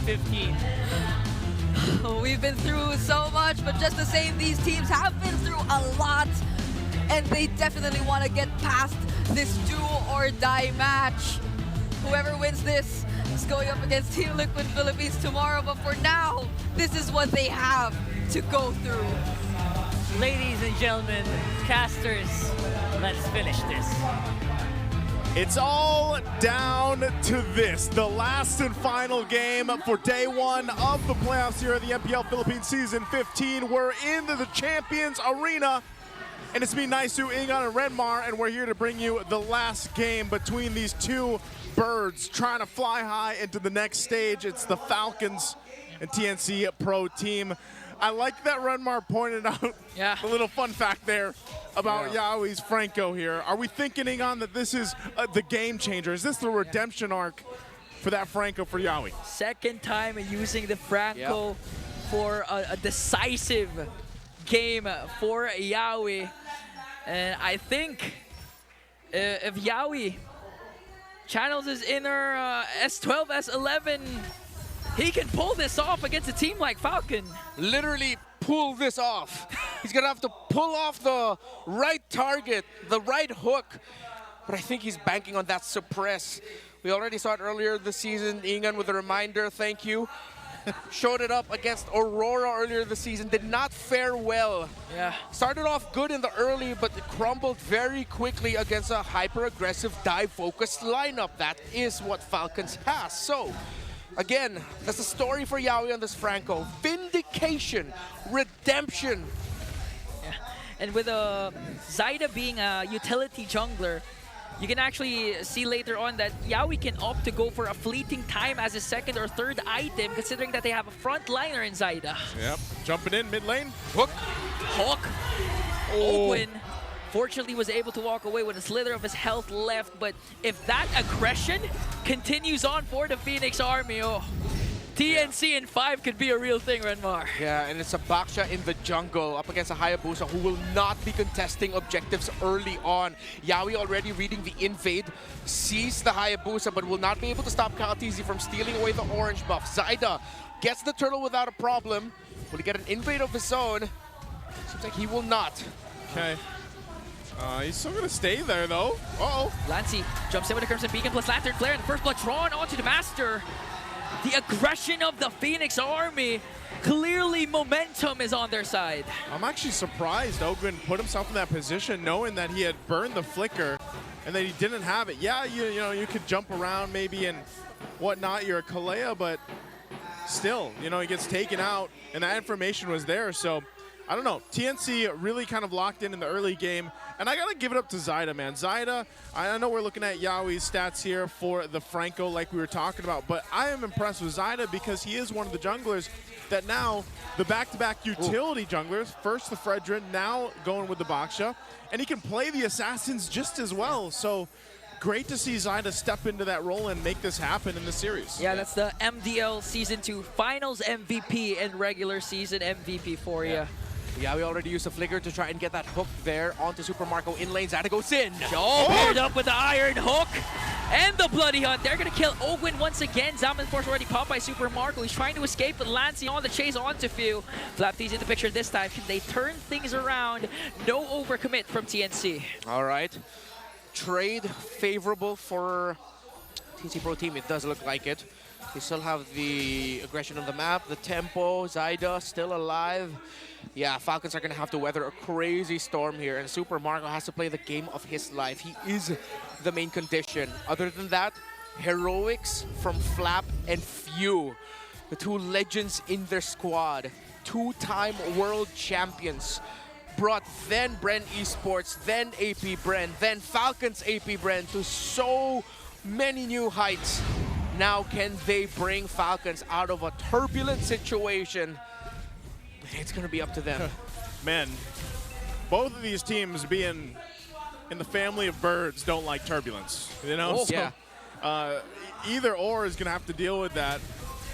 S15. We've been through so much, but just the same, these teams have been through a lot, and they definitely want to get past this do or die match. Whoever wins this is going up against Team Liquid Philippines tomorrow, but for now, this is what they have to go through. Ladies and gentlemen, casters, let's finish this. It's all down to this, the last and final game for day one of the playoffs here at the MPL Philippines Season 15. We're into the Champions Arena, and it's me, Naisu, Ingon, and Renmar, and we're here to bring you the last game between these two birds trying to fly high into the next stage. It's the Falcons and TNC Pro Team. I like that Renmar pointed out a little fun fact there about Yawi's Franco here. Are we thinking, Ingon, that this is the game changer? Is this the redemption arc for that Franco for Yawi? Second time using the Franco for a decisive game for Yawi. And I think if Yawi channels his inner S12, S11, he can pull this off against a team like Falcon. Literally pull this off. He's gonna have to pull off the right target, the right hook. But I think he's banking on that suppress. We already saw it earlier this season. Ingan with a reminder, thank you. Showed it up against Aurora earlier this season. Did not fare well. Started off good in the early, but it crumbled very quickly against a hyper-aggressive dive-focused lineup. That is what Falcons has. So, again, that's the story for Yawi on this Franco. Vindication, redemption. And with Zyda being a utility jungler, you can actually see later on that Yawi can opt to go for a fleeting time as his second or third item, considering that they have a frontliner in Zyda. Yep, jumping in mid lane. Hook. Ogwin fortunately was able to walk away with a slither of his health left, but if that aggression continues on for the Phoenix Army, TNC in 5 could be a real thing, Renmar. Yeah, and it's a Baksha in the jungle up against a Hayabusa who will not be contesting objectives early on. Yawi already reading the invade, sees the Hayabusa, but will not be able to stop Kalatizi from stealing away the orange buff. Zyda gets the turtle without a problem. Will he get an invade of his own? Seems like he will not. Okay. He's still gonna stay there though. Uh-oh. Lancy jumps in with a Crimson Beacon plus Lantern Flare, and the first blood drawn onto the Master. The aggression of the Phoenix Army, clearly momentum is on their side. I'm actually surprised Ogwin put himself in that position knowing that he had burned the flicker and that he didn't have it. Yeah, you know, you could jump around maybe and whatnot, you're a Kalea, but still, you know, he gets taken out and that information was there. So I don't know, TNC really kind of locked in the early game, and I gotta give it up to Zyda, man. Zyda, I know we're looking at Yawi's stats here for the Franco like we were talking about, but I am impressed with Zyda because he is one of the junglers that now, the back-to-back utility junglers, first the Fredrin, now going with the Baksha, and he can play the Assassins just as well. So great to see Zyda step into that role and make this happen in the series. Yeah, that's the MDL Season 2 Finals MVP and regular season MVP for you. Yeah, we already used a flicker to try and get that hook there onto Super Marco in lane. Zyda goes in. Paired up with the Iron Hook and the Bloody Hunt. They're going to kill Ogwin once again. Zaman Force already caught by Super Marco. He's trying to escape, but Lancy on the chase onto Few. Flapty's in the picture this time. Can they turn things around? No overcommit from TNC. All right. Trade favorable for TNC Pro Team. It does look like it. They still have the aggression on the map, the tempo. Zyda still alive. Yeah, Falcons are going to have to weather a crazy storm here, and Super Marco has to play the game of his life. He is the main condition. Other than that, heroics from Flap and Few, the two legends in their squad, two-time world champions, brought then Bren Esports, then AP Bren, then Falcons AP Bren to so many new heights. Now can they bring Falcons out of a turbulent situation? It's going to be up to them. Man, both of these teams being in the family of birds don't like turbulence, you know? Oh, so, either or is going to have to deal with that.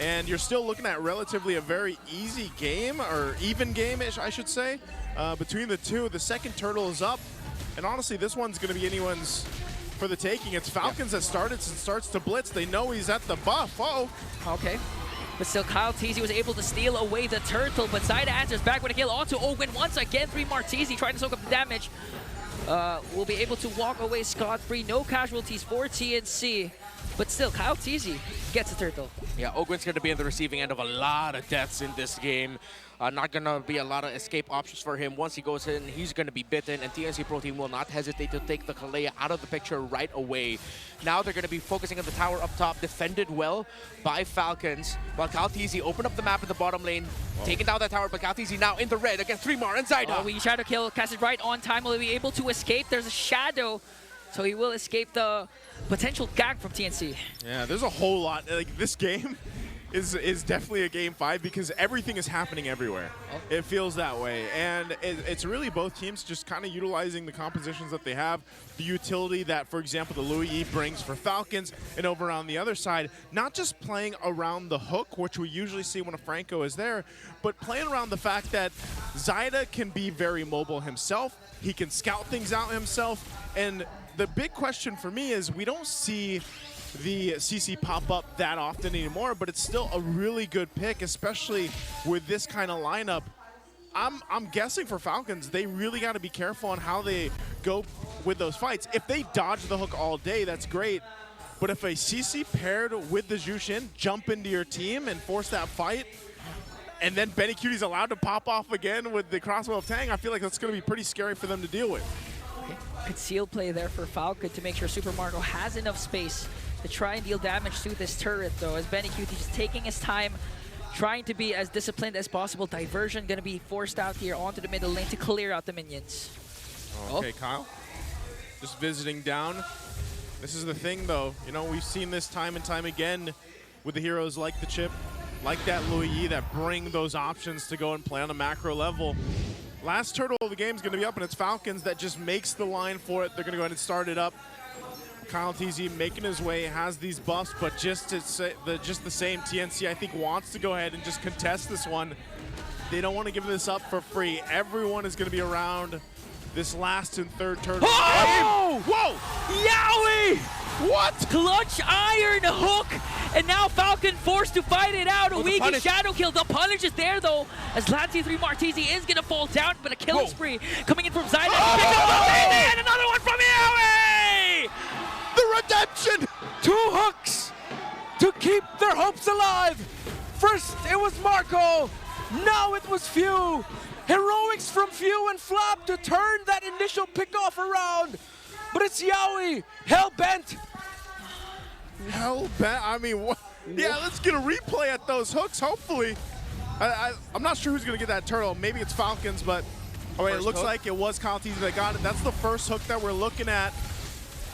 And you're still looking at relatively a very easy game, or even game-ish, I should say, between the two. The second turtle is up, and honestly, this one's going to be anyone's for the taking. It's Falcons that starts to blitz. They know he's at the buff. Uh-oh. Okay. But still, Kyle Teasy was able to steal away the turtle, but Zyda answers back with a kill onto Ogwen once again. 3 more Teasy trying to soak up the damage. Will be able to walk away scot-free. No casualties for TNC. But still, Kyle Teasy gets the turtle. Yeah, Ogwen's going to be on the receiving end of a lot of deaths in this game. Not going to be a lot of escape options for him. Once he goes in, he's going to be bitten, and TNC Pro Team will not hesitate to take the Kalea out of the picture right away. Now they're going to be focusing on the tower up top, defended well by Falcons, while Kyle Teasy opened up the map in the bottom lane, taking down that tower, but Kyle Teasy now in the red against 3 more and Zyda. We shadow kill, casted right on time. Will he be able to escape? There's a shadow, so he will escape the potential gank from TNC. Yeah, there's a whole lot. Like, this game is definitely a game 5 because everything is happening everywhere. It feels that way, and it's really both teams just kind of utilizing the compositions that they have, the utility that, for example, the Louis E brings for Falcons, and over on the other side, not just playing around the hook, which we usually see when a Franco is there, but playing around the fact that Zyda can be very mobile himself, he can scout things out himself, and the big question for me is we don't see the CC pop up that often anymore, but it's still a really good pick, especially with this kind of lineup. I'm guessing for Falcons, they really got to be careful on how they go with those fights. If they dodge the hook all day, that's great. But if a CC paired with the Jushin jump into your team and force that fight, and then Benny Cutie's allowed to pop off again with the crossbow of Tang, I feel like that's going to be pretty scary for them to deal with. Conceal play there for Falcon to make sure Super Marco has enough space to try and deal damage to this turret, though, as Benny Cutie just taking his time, trying to be as disciplined as possible. Diversion going to be forced out here onto the middle lane to clear out the minions. Okay, Kyle, just visiting down. This is the thing, though. You know, we've seen this time and time again with the heroes like the Chip, like that Louis Yi, that bring those options to go and play on a macro level. Last turtle of the game is going to be up, and it's Falcons that just makes the line for it. They're going to go ahead and start it up. Kyle TZ making his way, has these buffs, but just the same, TNC I think wants to go ahead and just contest this one. They don't want to give this up for free. Everyone is going to be around this last and third turtle. Oh! Whoa! Yowie! What? Clutch iron hook, and now Falcon forced to fight it out. A Wiki shadow kill. The punish is there though, as Lancy 3 Martisi is gonna fall down, but a killing spree coming in from Zyda. And another one from Yowie! The redemption! 2 hooks to keep their hopes alive. First it was Marco, now it was Few. Heroics from Few and Flap to turn that initial pickoff around. But it's Yowie, hell-bent. Hell-bent? I mean, what? Yeah, let's get a replay at those hooks, hopefully. I'm not sure who's going to get that turtle. Maybe it's Falcons, but it looks like it was Kyle TZ that got it. That's the first hook that we're looking at.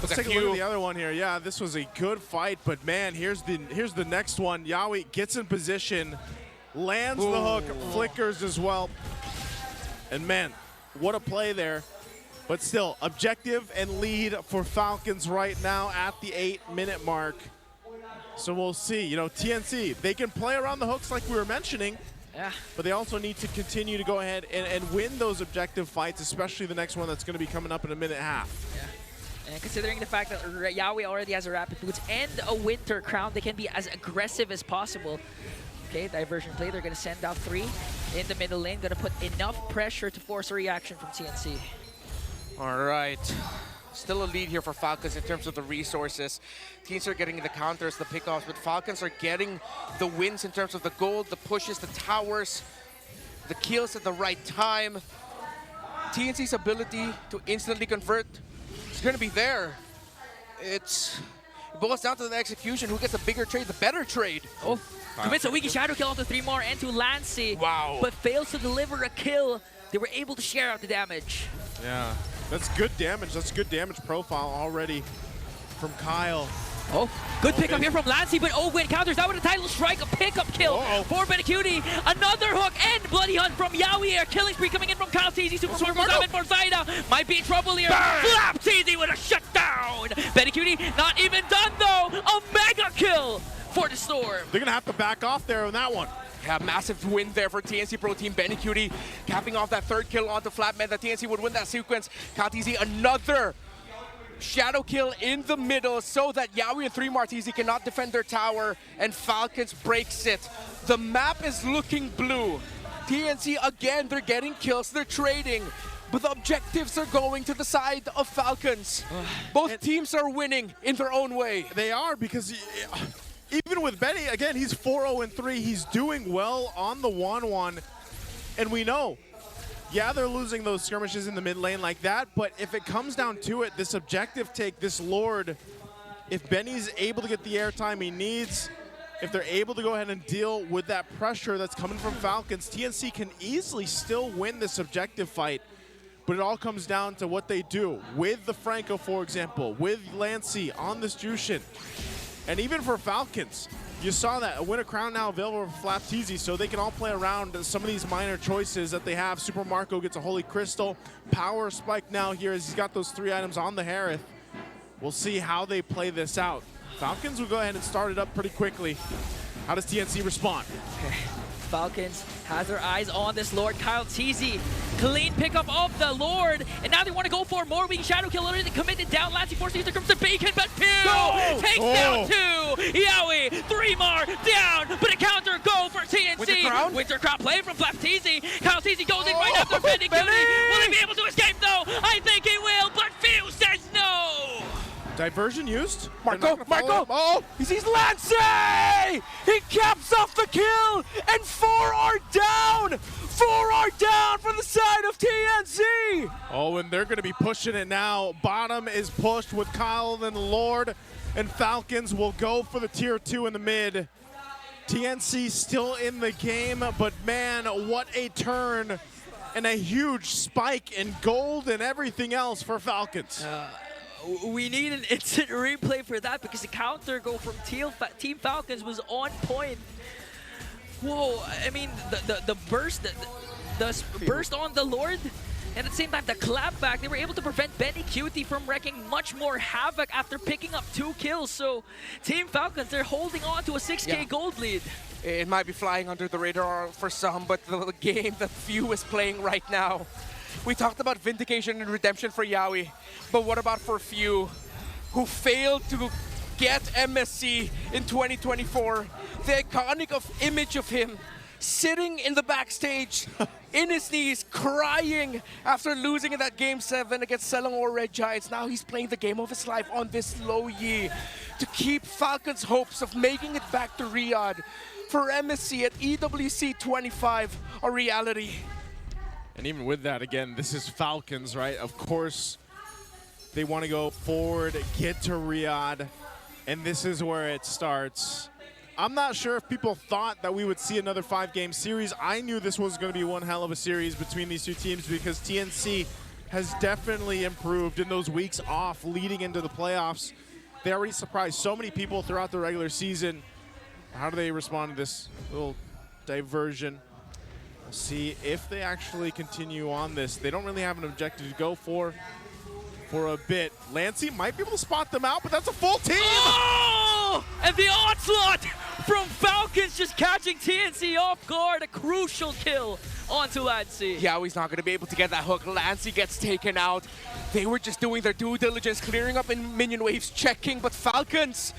Let's take a look at the other one here. Yeah, this was a good fight, but man, here's the next one. Yowie gets in position, lands the hook, flickers as well. And man, what a play there. But still, objective and lead for Falcons right now at the 8-minute mark. So we'll see. You know, TNC, they can play around the hooks like we were mentioning. Yeah. But they also need to continue to go ahead and win those objective fights, especially the next one that's going to be coming up in a minute and a half. Yeah. And considering the fact that Yowie already has a Rapid Boots and a Winter Crown, they can be as aggressive as possible. Okay, diversion play. They're going to send out 3 in the middle lane. Going to put enough pressure to force a reaction from TNC. All right. Still a lead here for Falcons in terms of the resources. Teams are getting the counters, the pickoffs, but Falcons are getting the wins in terms of the gold, the pushes, the towers, the kills at the right time. TNC's ability to instantly convert is going to be there. It boils down to the execution. Who gets a bigger trade, the better trade. Oh, commits a Wiki shadow kill onto 3 more and to Lancy. Wow. But fails to deliver a kill. They were able to share out the damage. Yeah, that's good damage. That's good damage profile already from Kyle. Oh, good pickup here from Lancy, but Ogwen counters that with a title strike, a pickup kill for Benacuti. Another hook and Bloody Hunt from Yowie. A killing spree coming in from Kyle TZ. Super Marco coming for Zyda. Might be in trouble here. Flap TZ with a shutdown. Benacuti not even done though. A mega kill for the Storm. They're going to have to back off there on that one. Yeah, massive win there for TNC Pro Team. Benny Cutie capping off that 3rd kill onto Flatman. That TNC would win that sequence. KTZ another Shadow kill in the middle so that Yawi and 3 Martisi cannot defend their tower, and Falcons breaks it. The map is looking blue. TNC again, they're getting kills, they're trading, but the objectives are going to the side of Falcons. Both teams are winning in their own way. They are, because even with Benny, again, he's 4-0-3. He's doing well on the 1-1, and we know, yeah, they're losing those skirmishes in the mid lane like that, but if it comes down to it, this objective take, this Lord, if Benny's able to get the airtime he needs, if they're able to go ahead and deal with that pressure that's coming from Falcons, TNC can easily still win this objective fight. But it all comes down to what they do with the Franco, for example, with Lancey on this Jushin. And even for Falcons, you saw that a Winter Crown now available for Flapteezy, so they can all play around some of these minor choices that they have. Super Marco gets a Holy Crystal. Power Spike now here as he's got those 3 items on the Harith. We'll see how they play this out. Falcons will go ahead and start it up pretty quickly. How does TNC respond? Okay. Falcons has their eyes on this Lord. Kyle Teasy, clean pickup of the Lord, and now they want to go for more wing shadow kill. Already committed down. Lancey forces there comes the bacon, but Pew takes down 2. Yawi, 3 more down, but a counter go for TNC. Winter Crown play from Flapteezy. Kyle Teasy goes in right after Benny. Will he be able to escape though? I think he will, but Pew says no. Diversion used? Marco! Oh! He sees Lancey! He caps off the kill! And 4 are down! 4 are down from the side of TNC! Oh, and they're going to be pushing it now. Bottom is pushed with Kyle and Lord, and Falcons will go for the tier 2 in the mid. TNC still in the game, but man, what a turn and a huge spike in gold and everything else for Falcons. We need an instant replay for that because the counter go from Team Falcons was on point. Whoa, I mean, the burst, the burst on the Lord, and at the same time, the clapback, they were able to prevent Benny Cutie from wreaking much more havoc after picking up 2 kills. So Team Falcons, they're holding on to a 6K gold lead. It might be flying under the radar for some, but the game that Few is playing right now. We talked about vindication and redemption for Yawi, but what about for Few, who failed to get MSC in 2024? The iconic image of him sitting in the backstage, in his knees, crying after losing in that Game 7 against Selangor Red Giants. Now he's playing the game of his life on this low Yi to keep Falcons' hopes of making it back to Riyadh for MSC at EWC 25 a reality. And even with that, again, this is Falcons, right? Of course, they want to go forward, get to Riyadh, and this is where it starts. I'm not sure if people thought that we would see another 5-game series. I knew this was going to be one hell of a series between these 2 teams because TNC has definitely improved in those weeks off leading into the playoffs. They already surprised so many people throughout the regular season. How do they respond to this little diversion? We'll see if they actually continue on this. They don't really have an objective to go for a bit. Lancey might be able to spot them out, but that's a full team! Oh! And the onslaught from Falcons just catching TNC off guard. A crucial kill onto Lancey. Yawi's not going to be able to get that hook. Lancey gets taken out. They were just doing their due diligence, clearing up in minion waves, checking, but Falcons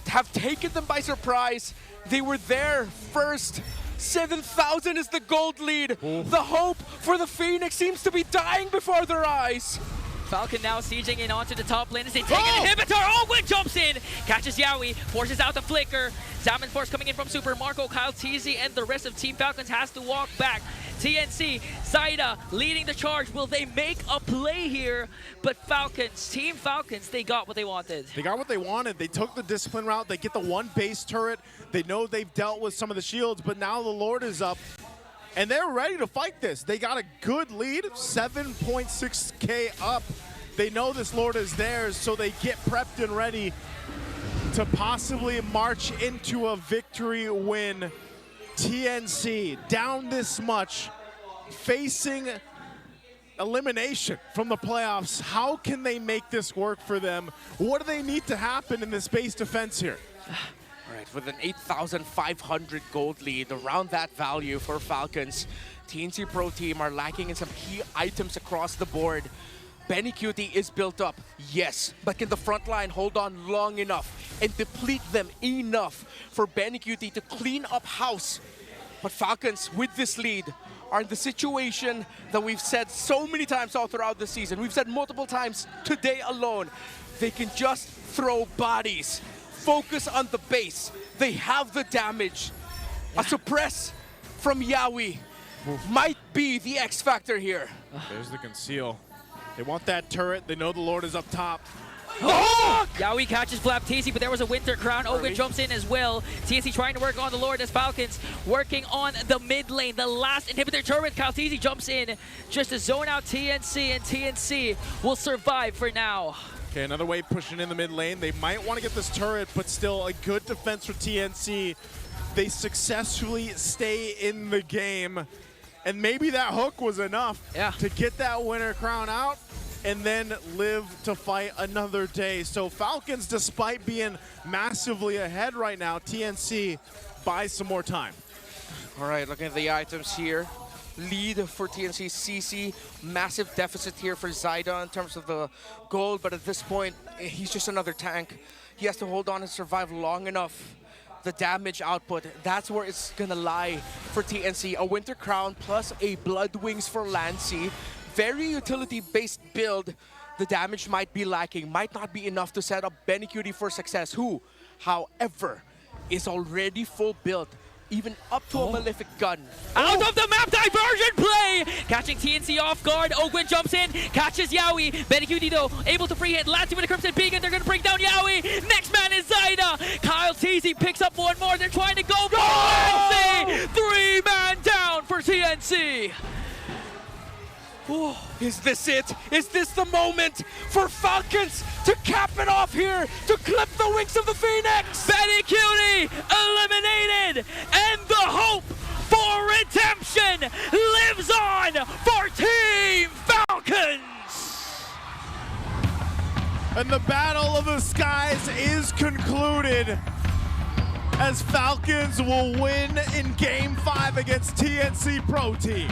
have taken them by surprise. They were there first. 7,000 is the gold lead. Ooh. The hope for the Phoenix seems to be dying before their eyes. Falcon now sieging in onto the top lane as they take an inhibitor. Oh, Wind jumps in, catches Yawi, forces out the flicker. Salmon Force coming in from Super Marco, Kyle Teasy, and the rest of Team Falcons has to walk back. TNC, Zaida leading the charge. Will they make a play here? But Falcons, Team Falcons, they got what they wanted. They got what they wanted. They took the discipline route. They get the 1 base turret. They know they've dealt with some of the shields, but now the Lord is up. And they're ready to fight this. They got a good lead, 7.6K up. They know this Lord is theirs, so they get prepped and ready to possibly march into a victory win. TNC down this much, facing elimination from the playoffs. How can they make this work for them? What do they need to happen in this base defense here? All right, with an 8,500 gold lead, around that value for Falcons, TNC Pro Team are lacking in some key items across the board. Benny Cutie is built up, yes, but can the front line hold on long enough and deplete them enough for Benny Cutie to clean up house? But Falcons, with this lead, are in the situation that we've said so many times all throughout the season. We've said multiple times today alone. They can just throw bodies, focus on the base. They have the damage. A suppress from Yawi might be the X factor here. There's the conceal. They want that turret. They know the Lord is up top. Oh! Yawi catches Flap TNC, but there was a Winter Crown. Ogun jumps in as well. TNC trying to work on the Lord as Falcons working on the mid lane. The last inhibitor turret, Kaltizi jumps in just to zone out TNC, and TNC will survive for now. Okay, another wave pushing in the mid lane. They might want to get this turret, but still a good defense for TNC. They successfully stay in the game. And maybe that hook was enough to get that Winter Crown out and then live to fight another day. So Falcons, despite being massively ahead right now, TNC buys some more time. All right, looking at the items here. Lead for TNC CC, massive deficit here for Zyda in terms of the gold, but at this point, he's just another tank. He has to hold on and survive long enough. The damage output, that's where it's gonna lie for TNC. A Winter Crown plus a Blood Wings for Lancy. Very utility-based build. The damage might be lacking, might not be enough to set up Benny Cutie for success, who, however, is already full build, even up to a Malefic gun. Out of the map, diversion play! Catching TNC off guard, Ogwin jumps in, catches Yawi. Benny Cutie though, able to free hit, Lancy with a Crimson Beacon, they're gonna bring down Yawi. Next man is Zyda. Kyle TZ picks up one more, they're trying to go for Lancy! 3-man down for TNC. Is this it? Is this the moment for Falcons to cap it off here, to clip the wings of the Phoenix? Benny Cutie eliminated, and the hope for redemption lives on for Team Falcons! And the Battle of the Skies is concluded as Falcons will win in Game 5 against TNC Pro Team.